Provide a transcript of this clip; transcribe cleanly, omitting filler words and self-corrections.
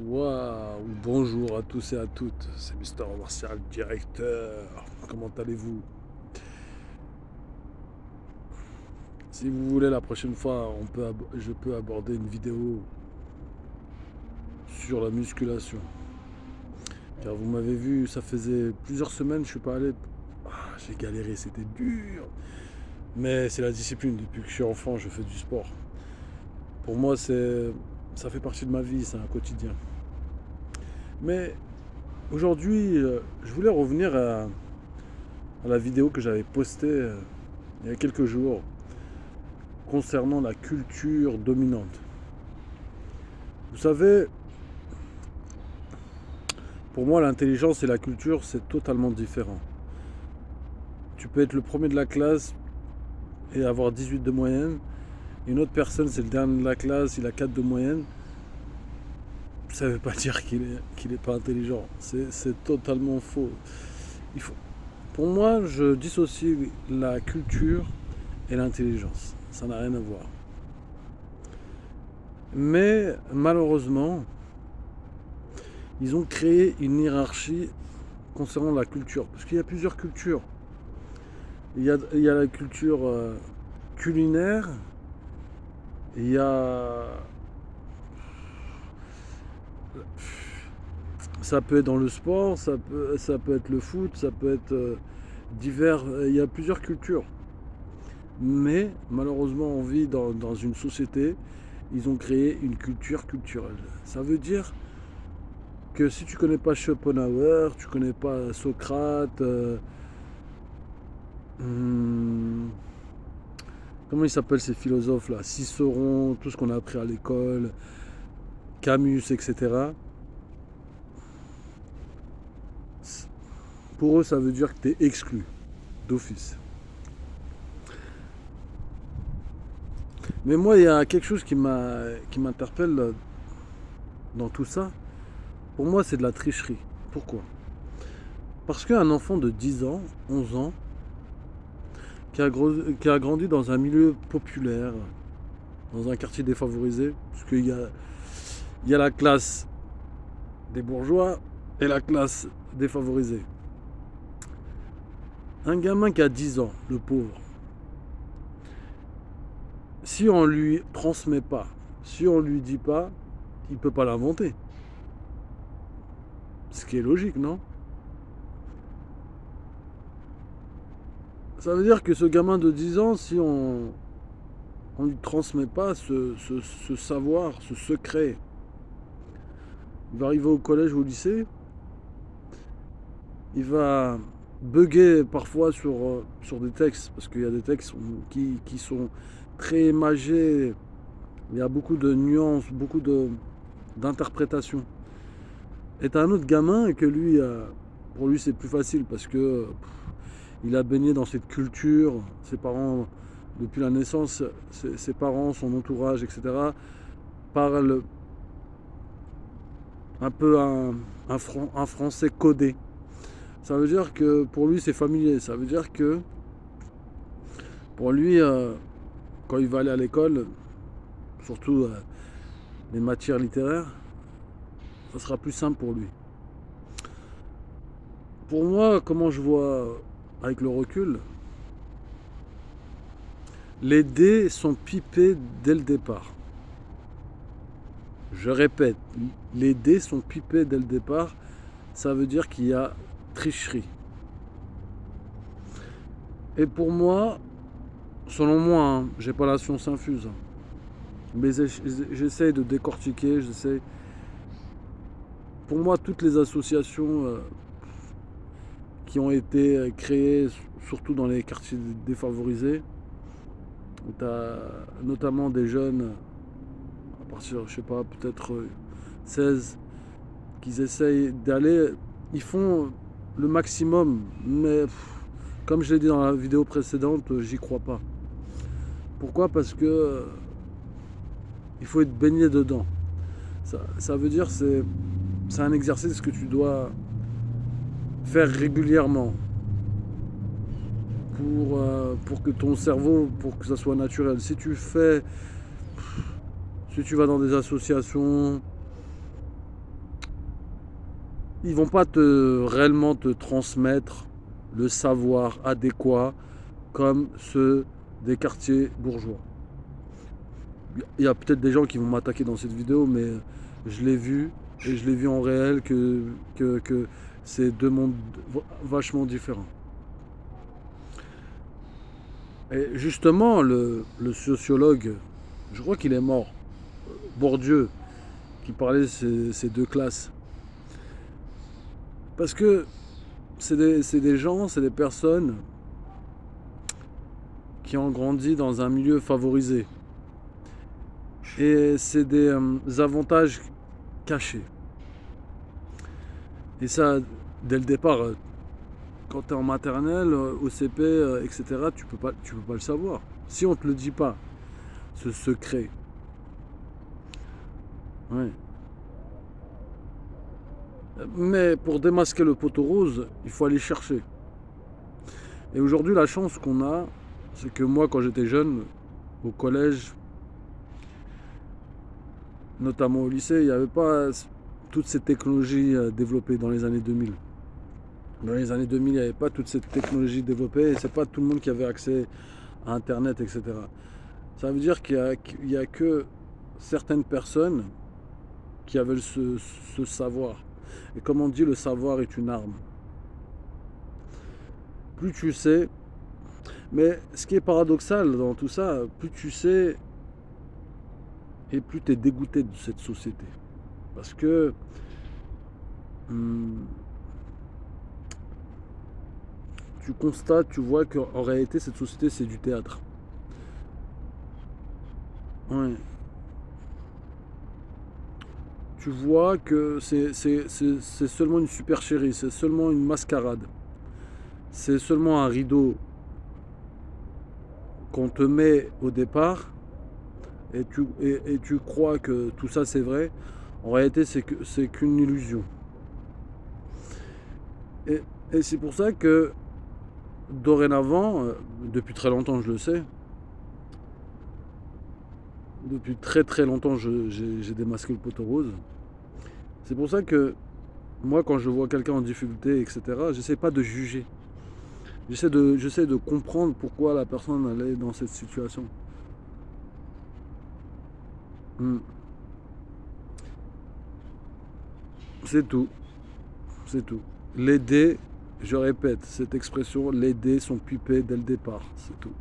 Waouh, bonjour à tous et à toutes, c'est Mister Martial, directeur. Comment allez-vous? Si vous voulez, la prochaine fois, je peux aborder une vidéo sur la musculation. Car vous m'avez vu, ça faisait plusieurs semaines, je suis pas allé. J'ai galéré, c'était dur. Mais c'est la discipline. Depuis que je suis enfant, je fais du sport. Pour moi, ça fait partie de ma vie, c'est un quotidien. Mais aujourd'hui, je voulais revenir à la vidéo que j'avais postée il y a quelques jours concernant la culture dominante. Vous savez, pour moi, l'intelligence et la culture, c'est totalement différent. Tu peux être le premier de la classe et avoir 18 de moyenne. Une autre personne, c'est le dernier de la classe, il a 4 de moyenne. Ça ne veut pas dire qu'il est pas intelligent. C'est totalement faux. Pour moi, je dissocie la culture et l'intelligence. Ça n'a rien à voir. Mais malheureusement, ils ont créé une hiérarchie concernant la culture. Parce qu'il y a plusieurs cultures. Il y a la culture culinaire, il y a... Ça peut être dans le sport, ça peut être le foot, ça peut être divers. Il y a plusieurs cultures. Mais malheureusement, on vit dans une société, ils ont créé une culture culturelle. Ça veut dire que si tu connais pas Schopenhauer, tu connais pas Socrate, hum, comment ils s'appellent ces philosophes là, Cicéron, tout ce qu'on a appris à l'école, Camus, etc. Pour eux, ça veut dire que tu es exclu d'office. Mais moi, il y a quelque chose qui m'interpelle dans tout ça. Pour moi, c'est de la tricherie. Pourquoi? Parce qu'un enfant de 10 ans, 11 ans, qui a grandi dans un milieu populaire, dans un quartier défavorisé, parce qu'il y a la classe des bourgeois et la classe défavorisée. Un gamin qui a 10 ans, le pauvre, si on lui transmet pas, si on lui dit pas, il peut pas l'inventer. Ce qui est logique, non? Ça veut dire que ce gamin de 10 ans, si on lui transmet pas ce savoir, ce secret, il va arriver au collège ou au lycée, il va bugger parfois sur des textes, parce qu'il y a des textes qui sont très imagés, il y a beaucoup de nuances, d'interprétations. Et t'as un autre gamin que lui, pour lui c'est plus facile parce que il a baigné dans cette culture, ses parents, depuis la naissance, ses parents, son entourage, etc., parlent un peu un français codé. Ça veut dire que pour lui c'est familier, ça veut dire que pour lui, quand il va aller à l'école, surtout les matières littéraires, ça sera plus simple pour lui. Pour moi, comment je vois avec le recul, les dés sont pipés dès le départ. Je répète, les dés sont pipés dès le départ, ça veut dire qu'il y a tricherie. Et pour moi, selon moi, hein, j'ai pas la science infuse, mais j'essaye de décortiquer, Pour moi, toutes les associations qui ont été créées, surtout dans les quartiers défavorisés, où tu as notamment des jeunes, à partir, je sais pas, peut-être 16, qu'ils essayent d'aller, ils font le maximum, mais comme je l'ai dit dans la vidéo précédente, j'y crois pas. Pourquoi? Parce que il faut être baigné dedans. Ça veut dire c'est un exercice que tu dois faire régulièrement pour que ton cerveau, pour que ça soit naturel. Si tu vas dans des associations, ils vont pas réellement te transmettre le savoir adéquat comme ceux des quartiers bourgeois. Il y a peut-être des gens qui vont m'attaquer dans cette vidéo, mais je l'ai vu et je l'ai vu en réel que c'est deux mondes vachement différents. Et justement, le sociologue, je crois qu'il est mort, Bourdieu, qui parlait de ces deux classes. Parce que c'est des gens, c'est des personnes qui ont grandi dans un milieu favorisé. Et c'est des avantages cachés. Et ça, dès le départ, quand tu es en maternelle, au CP, etc., tu peux pas le savoir. Si on ne te le dit pas, ce secret. Ouais. Mais pour démasquer le poteau rose, il faut aller chercher. Et aujourd'hui, la chance qu'on a, c'est que moi, quand j'étais jeune, au collège, notamment au lycée, il n'y avait pas toutes ces technologies développées dans les années 2000. Dans les années 2000, il n'y avait pas toute cette technologie développée et c'est pas tout le monde qui avait accès à Internet, etc. Ça veut dire qu'il n'y a que certaines personnes qui avaient ce savoir. Et comme on dit, le savoir est une arme. Plus tu sais, mais ce qui est paradoxal dans tout ça, plus tu sais et plus tu es dégoûté de cette société. Parce que tu constates, tu vois qu'en réalité, cette société, c'est du théâtre. Ouais. Tu vois que c'est seulement une supercherie, c'est seulement une mascarade. C'est seulement un rideau qu'on te met au départ et tu crois que tout ça c'est vrai. En réalité, c'est qu'une illusion. Et c'est pour ça que dorénavant, depuis très longtemps je le sais, depuis très très longtemps j'ai démasqué le poteau rose. C'est pour ça que moi quand je vois quelqu'un en difficulté, etc., j'essaie pas de juger. J'essaie de comprendre pourquoi la personne elle est dans cette situation. Hmm. C'est tout. C'est tout. Les dés, je répète cette expression, les dés sont pipés dès le départ. C'est tout.